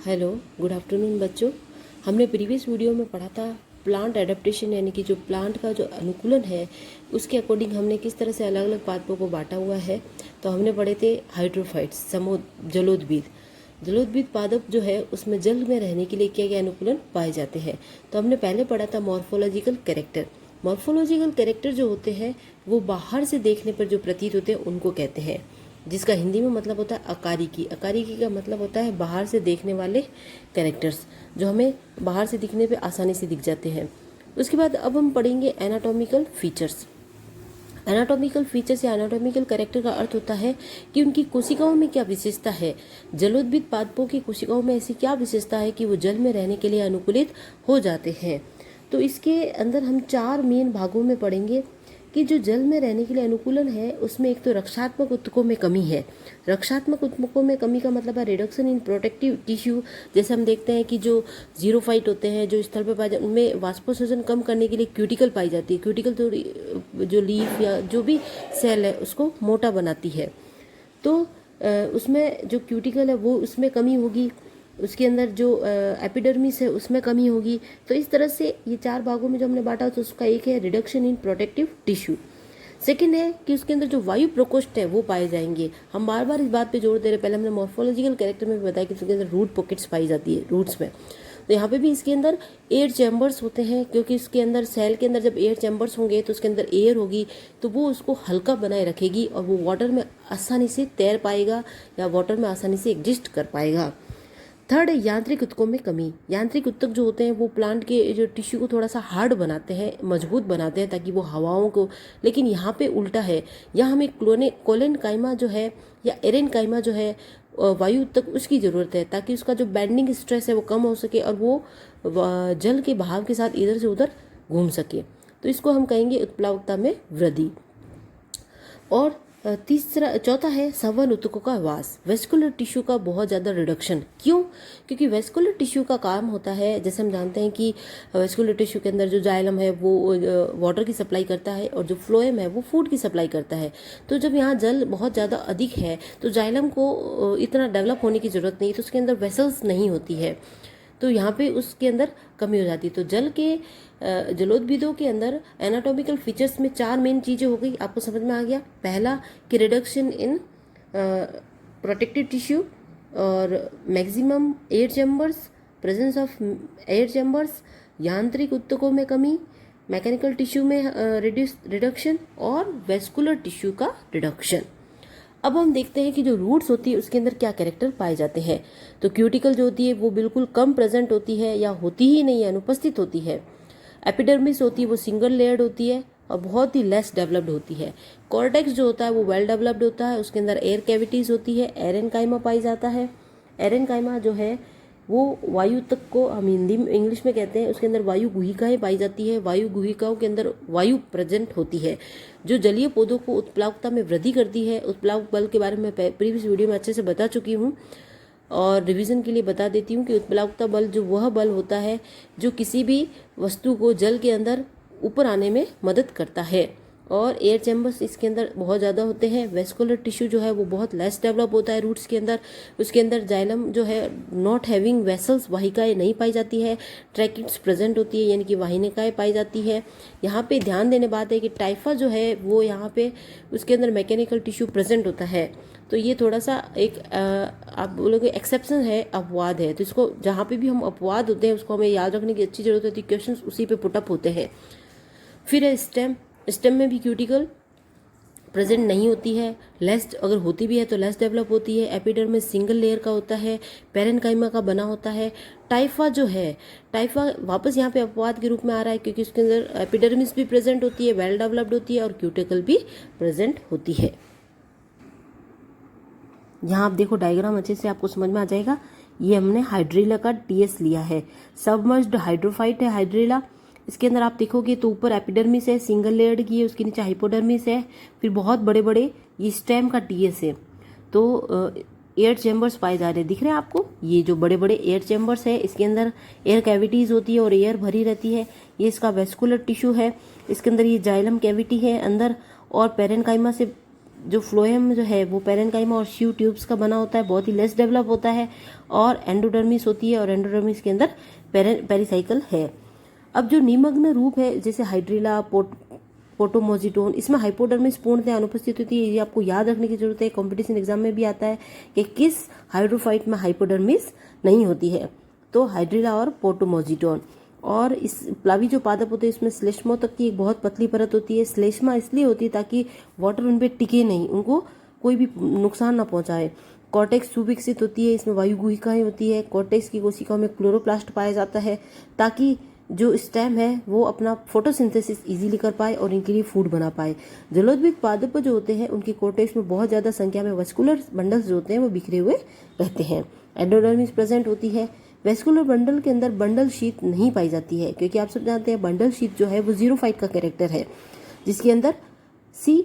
Hello, good afternoon बच्चों। हमने previous video में पढ़ा था प्लांट एडेप्टेशन, यानी कि जो प्लांट का जो अनुकूलन है उसके अकॉर्डिंग हमने किस तरह से अलग अलग पादपों को बांटा हुआ है। तो हमने पढ़े थे हाइड्रोफाइट्स, जलोद्भिद। जलोद्भिद पादप जो है उसमें जल में रहने के लिए क्या क्या अनुकूलन पाए जाते हैं। तो हमने पहले पढ़ा था मॉर्फोलॉजिकल कैरेक्टर। मॉर्फोलॉजिकल कैरेक्टर जो होते हैं वो बाहर से देखने पर जो प्रतीत होते हैं उनको कहते हैं, जिसका हिंदी में मतलब होता है अकारिकी। अकारिकी का मतलब होता है बाहर से देखने वाले कैरेक्टर्स, जो हमें बाहर से दिखने पे आसानी से दिख जाते हैं। उसके बाद अब हम पढ़ेंगे एनाटॉमिकल फीचर्स। एनाटॉमिकल फीचर्स या एनाटॉमिकल कैरेक्टर का अर्थ होता है कि उनकी कोशिकाओं में क्या विशेषता है। जलोद्भिद पादपों की कोशिकाओं में ऐसी क्या विशेषता है कि वो जल में रहने के लिए अनुकूलित हो जाते हैं। तो इसके अंदर हम 4 मेन भागों में पढ़ेंगे कि जो जल में रहने के लिए अनुकूलन है उसमें एक तो रक्षात्मक ऊतकों में कमी है। रक्षात्मक ऊतकों में कमी का मतलब है रिडक्शन इन प्रोटेक्टिव टिश्यू। जैसे हम देखते हैं कि जो जीरोफाइट होते हैं, जो स्थल पर पाए जाते हैं, उनमें वाष्पोत्सर्जन कम करने के लिए क्यूटिकल पाई जाती है। क्यूटिकल तो जो लीफ या जो भी सेल है उसको मोटा बनाती है। तो उसमें जो क्यूटिकल है वो उसमें कमी होगी, उसके अंदर जो एपिडर्मिस है उसमें कमी होगी। तो इस तरह से ये 4 भागों में जो हमने बांटा तो उसका एक है reduction in protective tissue. Second है कि उसके अंदर जो वायु प्रकोष्ठ है वो पाए जाएंगे। हम बार बार इस बात पे जोर दे रहे हैं। पहले हमने मॉर्फोलॉजिकल कैरेक्टर में भी बताया कि उसके अंदर रूट पॉकेट्स पाई जाती है, रूट्स में। तो यहाँ पे भी इसके अंदर एयर चैम्बर्स होते हैं, क्योंकि इसके अंदर सेल के अंदर जब एयर चैम्बर्स होंगे तो उसके अंदर एयर होगी तो वो उसको हल्का बनाए रखेगी और वो वाटर में आसानी से तैर पाएगा या वाटर में आसानी से एग्जिस्ट कर पाएगा। थर्ड, यांत्रिक ऊतकों में कमी। यांत्रिक ऊतक जो होते हैं वो प्लांट के जो टिश्यू को थोड़ा सा हार्ड बनाते हैं, मजबूत बनाते हैं ताकि वो हवाओं को, लेकिन यहाँ पे उल्टा है। यहाँ हमें कोलेन काइमा जो है या एरेन काइमा जो है वायु ऊतक, उसकी ज़रूरत है ताकि उसका जो बेंडिंग स्ट्रेस है वो कम हो सके और वो जल के बहाव के साथ इधर से उधर घूम सके। तो इसको हम कहेंगे उत्प्लावकता में वृद्धि। और चौथा है संवहन ऊतकों का वास। वेस्कुलर टिश्यू का बहुत ज़्यादा रिडक्शन। क्यों? क्योंकि वेस्कुलर टिश्यू का काम होता है, जैसे हम जानते हैं कि वेस्कुलर टिश्यू के अंदर जो जाइलम है वो वाटर की सप्लाई करता है और जो फ्लोएम है वो फूड की सप्लाई करता है। तो जब यहाँ जल बहुत ज़्यादा अधिक है तो जाइलम को इतना डेवलप होने की ज़रूरत नहीं है, तो उसके अंदर वेसल्स नहीं होती है, तो यहाँ पे उसके अंदर कमी हो जाती है। तो जलोद्भिदों के अंदर एनाटॉमिकल फीचर्स में 4 मेन चीज़ें हो गई। आपको समझ में आ गया? पहला कि रिडक्शन इन प्रोटेक्टिव टिश्यू और maximum air chambers, presence of air chambers, यांत्रिक ऊतकों में कमी, मैकेनिकल टिश्यू में रिडक्शन और वेस्कुलर टिश्यू का रिडक्शन। अब हम देखते हैं कि जो रूट्स होती है उसके अंदर क्या कैरेक्टर पाए जाते हैं। तो क्यूटिकल जो होती है वो बिल्कुल कम प्रेजेंट होती है या होती ही नहीं है, अनुपस्थित होती है। एपिडर्मिस होती है वो सिंगल लेयर्ड होती है और बहुत ही लेस डेवलप्ड होती है। कॉर्टेक्स जो होता है वो वेल डेवलप्ड होता है, उसके अंदर एयर कैविटीज होती है। एरेनकाइमा पाई जाता है। एरेनकाइमा जो है वो वायु तक को हम हिंदी में इंग्लिश में कहते हैं, उसके अंदर वायु गुहिकाएं पाई जाती है। वायु गुहिकाओं के अंदर वायु प्रेजेंट होती है जो जलीय पौधों को उत्प्लावकता में वृद्धि करती है। उत्प्लावक बल के बारे में प्रीवियस वीडियो में अच्छे से बता चुकी हूँ और रिवीजन के लिए बता देती हूँ कि उत्प्लावकता बल जो वह बल होता है जो किसी भी वस्तु को जल के अंदर ऊपर आने में मदद करता है। और एयर चैम्बर्स इसके अंदर बहुत ज़्यादा होते हैं। वेस्कुलर टिश्यू जो है वो बहुत लेस डेवलप होता है रूट्स के अंदर। उसके अंदर जाइलम जो है नॉट हैविंग वेसल्स, वाहिकाएं नहीं पाई जाती है। ट्रैकिट्स प्रेजेंट होती है यानी कि वाहिनिकाएं पाई जाती है। यहाँ पे ध्यान देने बात है कि टाइफा जो है वो यहाँ पे उसके अंदर मैकेनिकल टिश्यू प्रेजेंट होता है। तो ये थोड़ा सा एक आप बोलोगे एक्सेप्शन है, अपवाद है। तो इसको जहाँ पे भी हम अपवाद होते हैं उसको हमें याद रखने की अच्छी जरूरत होती है, क्वेश्चन उसी पे पुटअप होते हैं। फिर है स्टेम। स्टेम में भी क्यूटिकल प्रेजेंट नहीं होती है, लेस, अगर होती भी है तो लेस डेवलप होती है। एपिडर्मिस सिंगल लेयर का होता है, पेरेनकाइमा का बना होता है। टाइफा जो है, टाइफा वापस यहाँ पे अपवाद के रूप में आ रहा है क्योंकि उसके अंदर एपिडर्मिस भी प्रेजेंट होती है, वेल डेवलप्ड होती है और क्यूटिकल भी प्रेजेंट होती है। यहाँ आप देखो डायग्राम अच्छे से आपको समझ में आ जाएगा। ये हमने हाइड्रिला का टीएस लिया है, सबमर्ज्ड हाइड्रोफाइट है हाइड्रिला। इसके अंदर आप देखोगे तो ऊपर एपिडर्मिस है, सिंगल लेयर्ड की है, उसके नीचे हाइपोडर्मिस है, फिर बहुत बड़े बड़े ये स्टेम का टीएस है। तो एयर चैम्बर्स पाए जा रहे हैं, दिख रहे हैं आपको? ये जो बड़े बड़े एयर चैम्बर्स है इसके अंदर एयर कैविटीज होती है और एयर भरी रहती है। ये इसका वेस्कुलर टिश्यू है, इसके अंदर ये जाइलम कैविटी है अंदर और पेरेनकाइमा से जो फ्लोएम जो है वो पेरेन्काइमा और श्यू ट्यूब्स का बना होता है, बहुत ही लेस डेवलप होता है, और एंडोडर्मिस होती है, और एंडोडर्मिस के अंदर पेरिसाइकल है। अब जो निमग्न रूप है जैसे हाइड्रिला, पोटोमोजिटोन, इसमें हाइपोडर्मिस पूर्णतः अनुपस्थित होती है। ये आपको याद रखने की जरूरत है, कंपटीशन एग्जाम में भी आता है कि किस हाइड्रोफाइट में हाइपोडर्मिस नहीं होती है, तो हाइड्रिला और पोटोमोजिटोन। और इस प्लावी जो पादप होते हैं इसमें श्लेष्मों तक की एक बहुत पतली परत होती है। श्लेष्मा इसलिए होती है ताकि वाटर उन पे टिके नहीं, उनको कोई भी नुकसान ना पहुंचाए। कॉर्टेक्स सुविकसित होती है, इसमें वायु गुहिकाएं होती है। कॉर्टेक्स की कोशिकाओं में क्लोरोप्लास्ट पाया जाता है ताकि जो स्टेम है वो अपना फोटोसिंथेसिस इजीली कर पाए और इनके लिए फूड बना पाए। जलोद्भिद पादप जो होते हैं उनकी कॉर्टेक्स में बहुत ज्यादा संख्या में वेस्कुलर बंडल्स जो होते हैं वो बिखरे हुए रहते हैं। एंडोडर्मिस प्रेजेंट होती है। वेस्कुलर बंडल के अंदर बंडल शीट नहीं पाई जाती है, क्योंकि आप सब जानते हैं बंडल शीट जो है वो जीरोफाइट का कैरेक्टर है, जिसके अंदर सी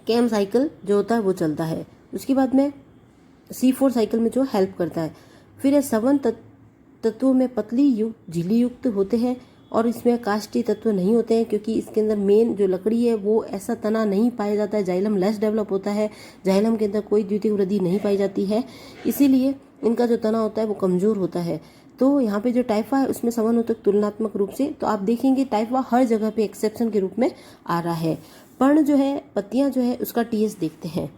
कैम साइकिल जो होता है वो चलता है। उसके बाद में C4 साइकिल में जो हेल्प करता है। फिर सवन तत्वों में पतली युक्त झिल्ली युक्त होते हैं, और इसमें काष्ठी तत्व नहीं होते हैं, क्योंकि इसके अंदर मेन जो लकड़ी है वो ऐसा तना नहीं पाया जाता है। जाइलम लेस डेवलप होता है, जाइलम के अंदर कोई द्वितीयक वृद्धि नहीं पाई जाती है, इसीलिए इनका जो तना होता है वो कमजोर होता है। तो यहाँ पे जो टाइफा है उसमें समानुतक तुलनात्मक रूप से, तो आप देखेंगे टाइफा हर जगह पे एक्सेप्शन के रूप में आ रहा है। पर्ण जो है, पत्तियां जो है, उसका TS देखते हैं।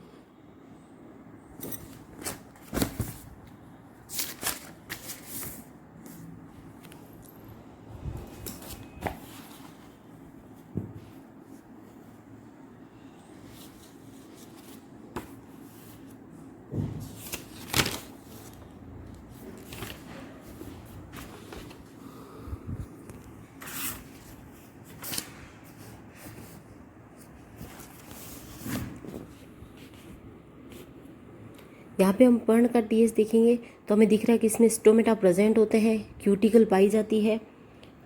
यहाँ पे हम पर्ण का TS देखेंगे तो हमें दिख रहा है कि इसमें स्टोमेटा प्रेजेंट होते हैं, क्यूटिकल पाई जाती है।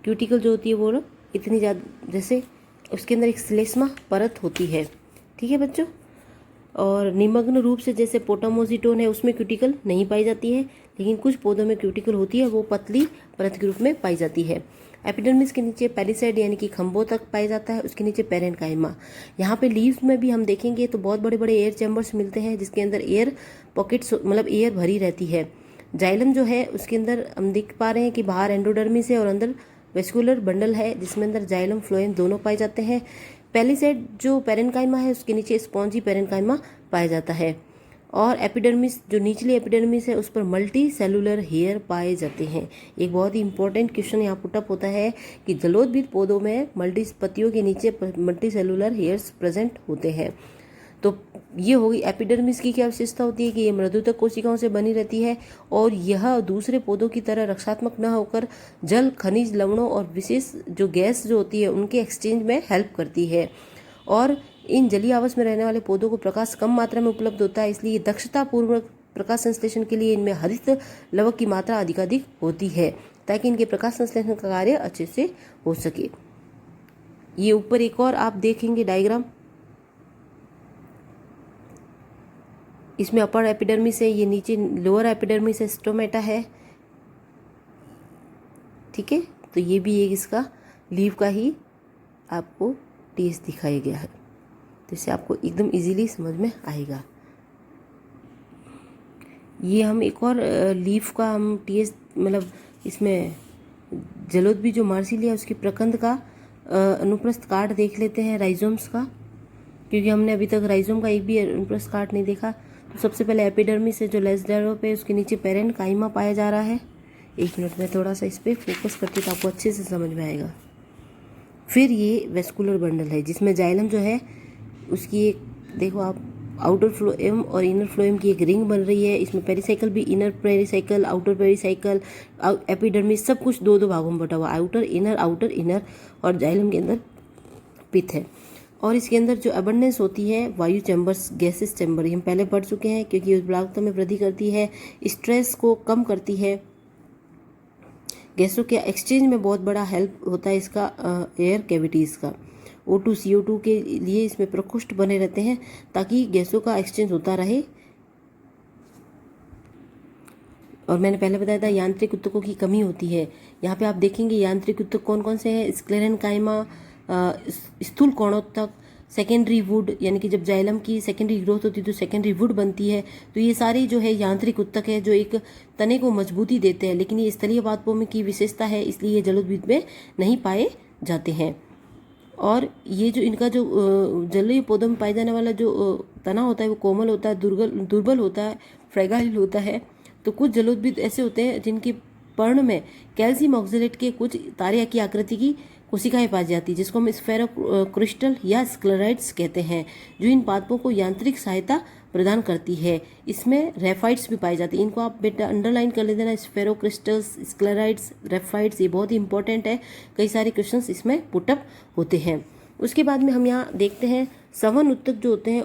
क्यूटिकल जो होती है वो इतनी ज़्यादा, जैसे उसके अंदर एक श्लेष्मा परत होती है, ठीक है बच्चों। और निमग्न रूप से जैसे पोटामोजिटोन है उसमें क्यूटिकल नहीं पाई जाती है, लेकिन कुछ पौधों में क्यूटिकल होती है, वो पतली परत के रूप में पाई जाती है। एपिडर्मिस के नीचे पेरिसाइड यानी कि खंभों तक पाया जाता है, उसके नीचे पेरेन्काइमा। यहाँ पे लीव्स में भी हम देखेंगे तो बहुत बड़े बड़े एयर चैम्बर्स मिलते हैं, जिसके अंदर एयर पॉकेट्स मतलब एयर भरी रहती है। जाइलम जो है उसके अंदर हम देख पा रहे हैं कि बाहर एंडोडर्मिस है और अंदर वेस्कुलर बंडल है, जिसमें अंदर जाइलम फ्लोएम दोनों पाए जाते हैं। पेलिसेड जो पेरेन्काइमा है उसके नीचे स्पॉन्जी पेरेन्काइमा पाया जाता है। और एपिडर्मिस जो निचली एपिडर्मिस है उस पर मल्टी सेलुलर हेयर पाए जाते हैं। एक बहुत ही इंपॉर्टेंट क्वेश्चन यहाँ पुटअप होता है कि जलोद्भिद पौधों में पत्तियों के नीचे मल्टी सेलुलर हेयर्स प्रेजेंट होते हैं। तो ये होगी एपिडर्मिस की क्या विशेषता होती है कि ये मृदुतक कोशिकाओं से बनी रहती है, और यह दूसरे पौधों की तरह रक्षात्मक न होकर जल, खनिज, लवणों और विशेष जो गैस जो होती है उनके एक्सचेंज में हेल्प करती है। और इन जलीय आवास में रहने वाले पौधों को प्रकाश कम मात्रा में उपलब्ध होता है, इसलिए दक्षता पूर्वक प्रकाश संश्लेषण के लिए इनमें हरित लवक की मात्रा अधिकाधिक होती है, ताकि इनके प्रकाश संश्लेषण का कार्य अच्छे से हो सके। ये ऊपर एक और आप देखेंगे डायग्राम, इसमें अपर एपिडर्मिस है, ये नीचे लोअर एपिडर्मिस है, स्टोमेटा है, ठीक है। तो ये भी एक इसका लीव का ही आपको टेस्ट दिखाया गया है, तो इससे आपको एकदम इजीली समझ में आएगा। ये हम एक और लीफ का हम टेस्ट मतलब इसमें जलोद्भिद जो मार्सिलिया उसकी प्रकंद का अनुप्रस्थ काट देख लेते हैं, राइजोम्स का, क्योंकि हमने अभी तक राइजोम का एक भी अनुप्रस्थ काट नहीं देखा। तो सबसे पहले एपिडर्मिस है जो लेस डेवलप है, उसके नीचे पेरेन्काइमा पाया जा रहा है। एक मिनट में थोड़ा सा इस पर फोकस करती तो आपको अच्छे से समझ में आएगा। फिर ये वेस्कुलर बंडल है जिसमें जाइलम जो है उसकी एक देखो आप आउटर फ्लोएम और इनर फ्लोएम की एक रिंग बन रही है। इसमें पेरिसाइकल भी, inner pericycle, outer pericycle, epidermis सब कुछ दो दो भागों में बटा हुआ, आउटर इनर, और जाइलम के अंदर पिथ है। और इसके अंदर जो अबंडेंस होती है वायु चैम्बर्स, गैसेस चैम्बर, हम पहले पढ़ चुके हैं, क्योंकि उस ब्लाकता में वृद्धि करती है, स्ट्रेस को कम करती है, गैसों के एक्सचेंज में बहुत बड़ा हेल्प होता है इसका एयर कैविटीज़ का। O2 CO2 के लिए इसमें प्रकोष्ठ बने रहते हैं ताकि गैसों का एक्सचेंज होता रहे। और मैंने पहले बताया था यांत्रिक ऊतकों की कमी होती है। यहाँ पे आप देखेंगे यांत्रिक ऊतक कौन कौन से हैं, स्क्लेरेन्काइमा, स्थूल कोणोत्तक, सेकेंडरी वुड, यानी कि जब जाइलम की सेकेंडरी ग्रोथ होती है तो सेकेंडरी वुड बनती है। तो ये सारी जो है यांत्रिक उत्तक है जो एक तने को मजबूती देते हैं, लेकिन ये स्थलीय पादपों की विशेषता है, इसलिए ये जलोद्भिद में नहीं पाए जाते हैं। और ये जो इनका जो जलीय पौधों में पाए जाने वाला जो तना होता है वो कोमल होता है, दुर्बल होता है, फ्रेगाइल होता है। तो कुछ जलोद्भिद ऐसे होते हैं जिनके पर्ण में कैल्शियम ऑक्जेलेट के कुछ तारे की आकृति की कोशिकाएं पाई जाती है, जिसको हम स्फेरो क्रिस्टल या स्क्लेराइड्स कहते हैं, जो इन पादपों को यांत्रिक सहायता प्रदान करती है। इसमें रेफाइट्स भी पाई जाती है। इनको आप बेटा अंडरलाइन कर ले देना, स्फेरो क्रिस्टल्स, स्क्लेराइड्स, रेफाइट्स, ये बहुत ही इंपॉर्टेंट है। कई सारे क्वेश्चंस इसमें पुटअप होते हैं। उसके बाद में हम यहाँ देखते हैं सवन उत्तक जो होते हैं,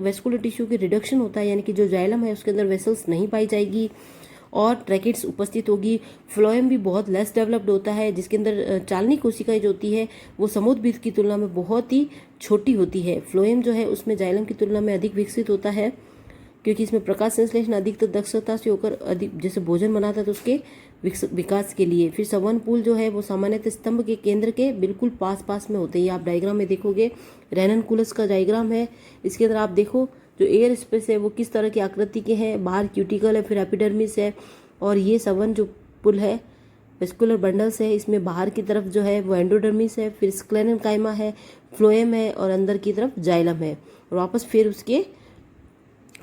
वेस्कुलर टिश्यू के रिडक्शन होता है, यानी कि जो जाइलम है उसके अंदर वेसल्स नहीं पाई जाएगी और ट्रैकेट्स उपस्थित होगी। फ्लोएम भी बहुत लेस डेवलप्ड होता है, जिसके अंदर चालनी कोशिकाएं जो होती है वो समुद्रभिद की तुलना में बहुत ही छोटी होती है। फ्लोएम जो है उसमें जाइलम की तुलना में अधिक विकसित होता है, क्योंकि इसमें प्रकाश संश्लेषण अधिक दक्षता से होकर अधिक जैसे भोजन बनाता है तो उसके विकास के लिए। फिर सवन पूल जो है वो सामान्यतः स्तंभ के केंद्र के बिल्कुल पास में होते हैं। आप डायग्राम में देखोगे, रेननकुलस का डायग्राम है, इसके अंदर आप देखो जो एयर स्पेस है वो किस तरह की आकृति के हैं। बाहर क्यूटिकल है, फिर एपिडर्मिस है, और ये सवन जो पुल है, वेस्कुलर बंडल्स है, इसमें बाहर की तरफ जो है वो एंडोडर्मिस है, फिर स्क्लेरेनकाइमा है, फ्लोएम है, और अंदर की तरफ जाइलम है, और वापस फिर उसके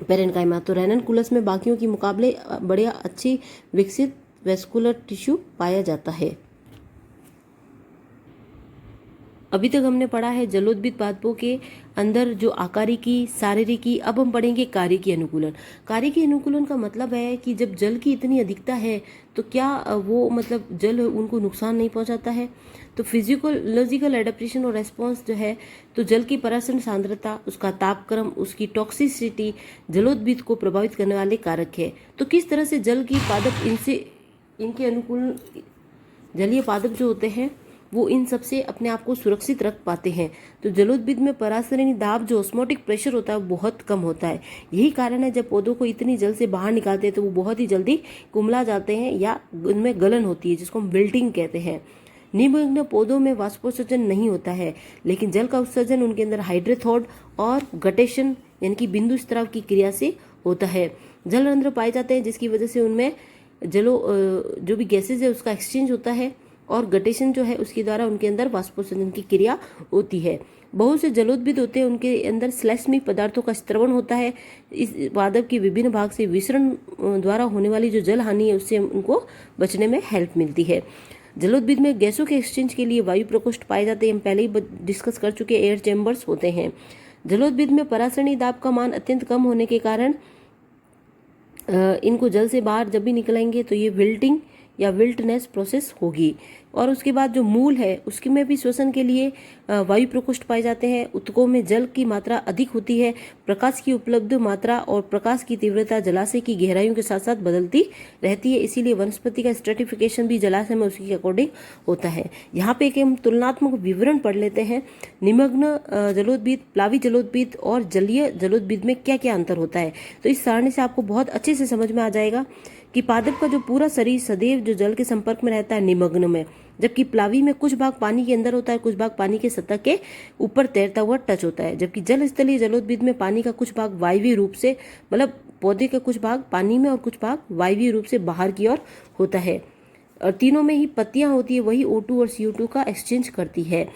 पेरेनकाइमा। तो रेननकुलस में बाकियों के मुकाबले बढ़िया अच्छी विकसित वेस्कुलर टिश्यू पाया जाता है। अभी तक हमने पढ़ा है जलोद्भिद पादपों के अंदर जो आकारिकी, शारीरिकी। अब हम पढ़ेंगे कार्यकी अनुकूलन। कार्यकी अनुकूलन का मतलब है कि जब जल की इतनी अधिकता है तो क्या वो मतलब जल उनको नुकसान नहीं पहुंचाता है। तो फिजियोलॉजिकल एडेप्टेशन और रेस्पॉन्स जो है, तो जल की परासरण सांद्रता, उसका तापक्रम, उसकी टॉक्सिसिटी जलोद्भिद को प्रभावित करने वाले कारक है। तो किस तरह से जल की पादप इनके अनुकूल जलीय पादप जो होते हैं वो इन सब से अपने आप को सुरक्षित रख पाते हैं। तो जलोद्भिद में परासरणी दाब जो ऑस्मोटिक प्रेशर होता है वो बहुत कम होता है। यही कारण है जब पौधों को इतनी जल से बाहर निकालते हैं तो वो बहुत ही जल्दी कुम्हला जाते हैं या उनमें गलन होती है, जिसको हम विल्टिंग कहते हैं। निमग्न पौधों में वाष्पोत्सर्जन नहीं होता है, लेकिन जल का उत्सर्जन उनके अंदर हाइड्रोथॉड और गटेशन यानी कि बिंदु स्त्राव की क्रिया से होता है। जलरंध्र पाए जाते हैं, जिसकी वजह से उनमें जो भी गैसेज है उसका एक्सचेंज होता है, और गटेशन जो है उसके द्वारा उनके अंदर वाष्पोत्सर्जन की क्रिया होती है। बहुत से जलोद्भिद होते हैं, उनके अंदर श्लेष्मिक पदार्थों का स्त्रवण होता है। इस पादप के विभिन्न भाग से विसरण द्वारा होने वाली जो जल हानि है उससे उनको बचने में हेल्प मिलती है। जलोद्भिद में गैसों के एक्सचेंज के लिए वायु प्रकोष्ठ पाए जाते हैं, हम पहले ही डिस्कस कर चुके एयर चैम्बर्स होते हैं। जलोद्भिद में परासरणी दाब का मान अत्यंत कम होने के कारण इनको जल से बाहर जब भी निकलेंगे तो ये विल्टिंग या विल्टनेस प्रोसेस होगी। और उसके बाद जो मूल है उसके में भी श्वसन के लिए वायु प्रकोष्ठ पाए जाते हैं। उत्तकों में जल की मात्रा अधिक होती है। प्रकाश की उपलब्ध मात्रा और प्रकाश की तीव्रता जलाशय की गहराइयों के साथ साथ बदलती रहती है, इसीलिए वनस्पति का स्ट्रेटिफिकेशन भी जलाशय में उसी के अकॉर्डिंग होता है। यहाँ पे एक हम तुलनात्मक विवरण पढ़ लेते हैं। निमग्न जलोद्भिद, प्लावी जलोद्भिद और जलीय जलोद्भिद में क्या क्या अंतर होता है। तो इस सारणी से आपको बहुत अच्छे से समझ में आ जाएगा कि पादप का जो पूरा शरीर सदैव जो जल के संपर्क में रहता है निमग्न में, जबकि प्लावी में कुछ भाग पानी के अंदर होता है, कुछ भाग पानी के सतह के ऊपर तैरता हुआ टच होता है। जबकि जल स्थलीय जलोद्भिद में पानी का कुछ भाग वायवीय रूप से, मतलब पौधे के कुछ भाग पानी में और कुछ भाग वायवीय रूप से बाहर की ओर होता है। और तीनों में ही पत्तियां होती है, वही O2 और CO2 का एक्सचेंज करती है।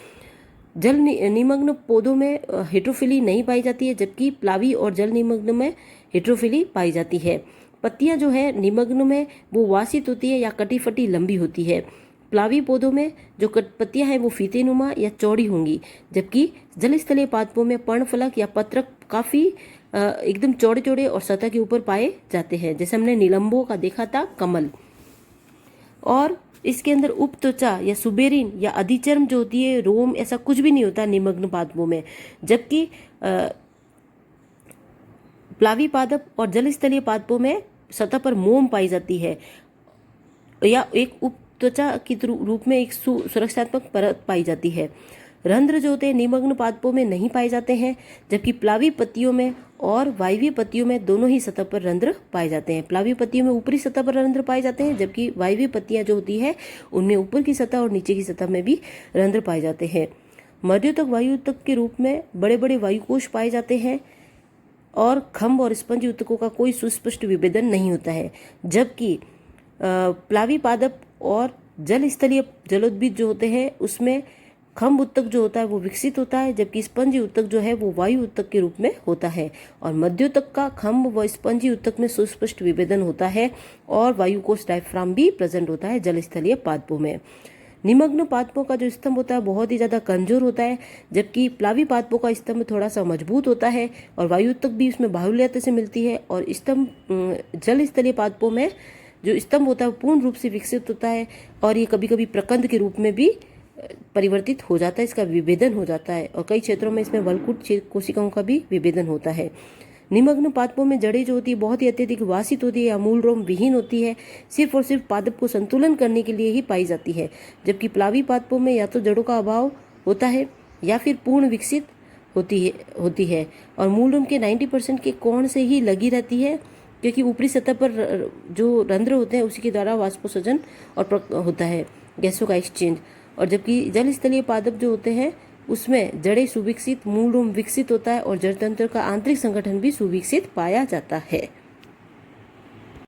जल निमग्न पौधों में हेट्रोफिली नहीं पाई जाती है, जबकि प्लावी और जल निमग्न में हेट्रोफिली पाई जाती है। पत्तियां जो है निमग्न में वो वासित होती है या कटी फटी लंबी होती है। प्लावी पौधों में जो पत्तियां हैं वो फीतेनुमा या चौड़ी होंगी, जबकि जलस्थलीय पादपों में पर्णफलक या पत्रक काफी एकदम चौड़े चौड़े और सतह के ऊपर पाए जाते हैं, जैसे हमने नीलंबों का देखा था, कमल। और इसके अंदर उपत्वचा या सुबेरिन या अधिचर्म जो होती है, रोम, ऐसा कुछ भी नहीं होता निमग्न पादपों में। जबकि प्लावी पादप और जलस्थलीय पादपों में सतह पर मोम पाई जाती है या एक उपत्वचा के रूप में एक सुरक्षात्मक परत पाई जाती है। रंध्र जो होते हैं निमग्न पादपों में नहीं पाए जाते हैं, जबकि प्लावी पत्तियों में और वायवीय पत्तियों में दोनों ही सतह पर रंध्र पाए जाते हैं। प्लावी पत्तियों में ऊपरी सतह पर रंध्र पाए जाते हैं, जबकि वायवीय पत्तियां जो होती है उनमें ऊपर की सतह और नीचे की सतह में भी रंध्र पाए जाते हैं। मध्योतक वायु ऊतक के रूप में बड़े बड़े वायुकोश पाए जाते हैं और खम्भ और स्पंज ऊतकों का कोई सुस्पष्ट विभेदन नहीं होता है, जबकि प्लावी पादप और जल स्थलीय जलोद्भिद जो होते हैं उसमें खम्भ ऊतक जो होता है वो विकसित होता है, जबकि स्पंजी ऊतक जो है वो वायु ऊतक के रूप में होता है। और मध्योतक का खम्भ व स्पंजी ऊतक में सुस्पष्ट विभेदन होता है और वायुकोश डायफ्राम भी प्रेजेंट होता है जल स्थलीय पादपों में। निमग्न पादपों का जो स्तंभ होता है बहुत ही ज़्यादा कमजोर होता है, जबकि प्लावी पादपों का स्तंभ थोड़ा सा मजबूत होता है और वायु ऊतक भी उसमें बाहुल्यता से मिलती है। और स्तंभ जल स्थलीय पादपों में जो स्तंभ होता है वो पूर्ण रूप से विकसित होता है और ये कभी कभी प्रकंद के रूप में भी परिवर्तित हो जाता है, इसका विभेदन हो जाता है और कई क्षेत्रों में इसमें वलकुट कोशिकाओं का भी विभेदन होता है। निमग्न पादपों में जड़ें जो होती है बहुत ही अत्यधिक वासित होती है या मूल रोम विहीन होती है, सिर्फ और सिर्फ पादप को संतुलन करने के लिए ही पाई जाती है, जबकि प्लावी पादपों में या तो जड़ों का अभाव होता है या फिर पूर्ण विकसित होती है और मूल रोम के 90% के कोण से ही लगी रहती है, क्योंकि ऊपरी सतह पर जो रंध्र होते हैं उसी के द्वारा वाष्पोत्सर्जन और होता है गैसों का एक्सचेंज। और जबकि जल स्थलीय पादप जो होते हैं उसमें जड़ें सुविकसित, मूल रोम विकसित होता है और जड़ तंत्र का आंतरिक संगठन भी सुविकसित पाया जाता है।